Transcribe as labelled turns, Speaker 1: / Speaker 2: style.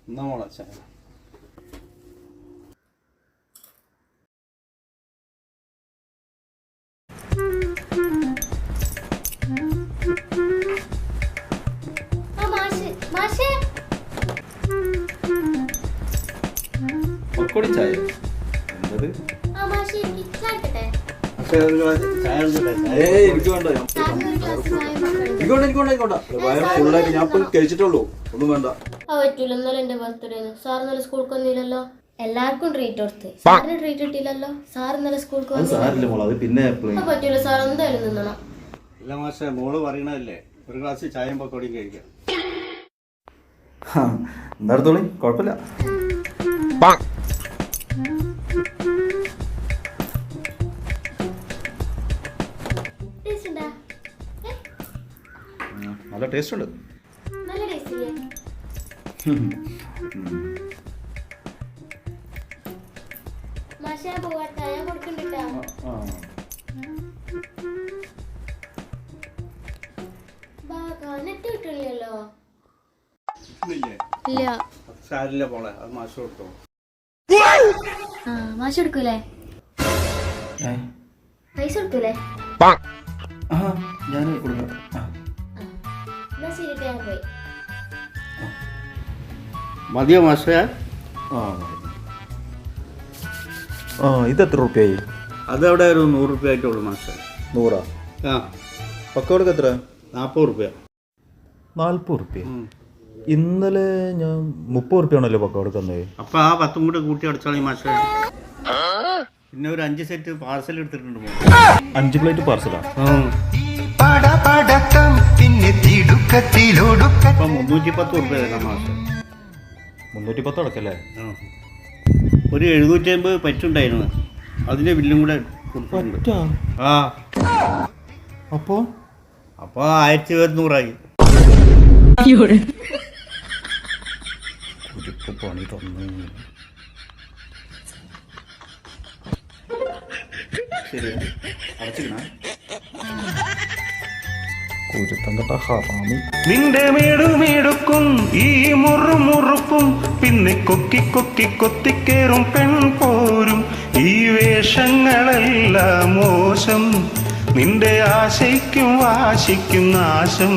Speaker 1: എന്നാ മോളെ ചായ. പക്കോടി ചായ എന്തത്? എനിക്ക് വേണ്ട, ഫുള്ളായിട്ട് ഞാൻ ഇപ്പൊ കഴിച്ചിട്ടുള്ളൂ. ഒന്നും വേണ്ട.
Speaker 2: എല്ലാവർക്കും ട്രീറ്റ് കൊടുത്ത് സാറിന് ട്രീറ്റ് കിട്ടിയില്ലല്ലോ. സാർ ഇന്നലെ സ്കൂൾക്ക്
Speaker 1: പിന്നെ
Speaker 2: പറ്റൂല. സാർ എന്തായാലും നിന്നണം.
Speaker 1: ഇല്ല മാഷെ, മോള് പറയണതല്ലേ, ഒരു ഗ്ലാസ് ചായയും പക്കോടിയും കഴിക്കാം.
Speaker 3: എന്താടത്തോളി, കുഴപ്പമില്ല.
Speaker 1: നല്ല ടേസ്റ്റ് ഉണ്ട്.
Speaker 2: നല്ല ടേസ്റ്റ് ഇല്ലേ? മാഷെ പോവാട്ടാ, ഞാൻ കൊടുക്കണ്ടിട്ടാ. നെറ്റ് കിട്ടില്ലല്ലോ. ഇല്ല
Speaker 1: സാരില്ല പോളെ, അത് മാഷ് കൊടുത്തോ.
Speaker 2: മാഷ് എടുക്കൂലേ? പൈസ എടുക്കൂലേ?
Speaker 3: ഞാൻ കൊടുക്കാം.
Speaker 2: എന്നാ ശരി, ഞാൻ പോയി.
Speaker 1: മതിയോ മാഷേ?
Speaker 3: ഇത് എത്ര റുപ്യായി?
Speaker 1: അതവിടെ ഒരു 100 റുപ്യ ആയിട്ടുള്ളൂ മാഷേ.
Speaker 3: 100?
Speaker 1: ആ,
Speaker 3: പക്കോടക്ക് എത്ര?
Speaker 1: 40 റുപ്യ.
Speaker 3: 40 റുപ്യ? ഇന്നലെ ഞാൻ 30 റുപ്യ ആണല്ലോ പക്കോടക്ക് തന്നത്.
Speaker 1: അപ്പൊ ആ 10 കൂടെ കൂട്ടി അടച്ചോളി മാഷേ. പിന്നെ ഒരു 5 സെറ്റ് പാർസൽ എടുത്തിട്ടുണ്ട്.
Speaker 3: 5 പ്ലേറ്റ് പാർസലാ?
Speaker 1: അപ്പൊ 310 റുപ്യ തരാം മാഷേ.
Speaker 3: 310 അടക്കല്ലേ?
Speaker 1: ഒരു 750 പറ്റുണ്ടായിരുന്നു, അതിന്റെ ബില്ലും കൂടെ കൊടുത്തിട്ടുണ്ട്. ആ,
Speaker 3: അപ്പോ
Speaker 1: 1200
Speaker 3: പണി തന്നു.
Speaker 1: ശരി, അടച്ചിക്കണ.
Speaker 4: നിന്റെ മേടുമേടുക്കും ഈ മുറുമുറുപ്പും പിന്നെ കൊക്കി കൊക്കി കൊത്തിക്കേറും പെൺപോരും ഈ വേഷങ്ങളെല്ലാം മോശം. നിന്റെ ആശയ്ക്കും വാശിക്കും നാശം.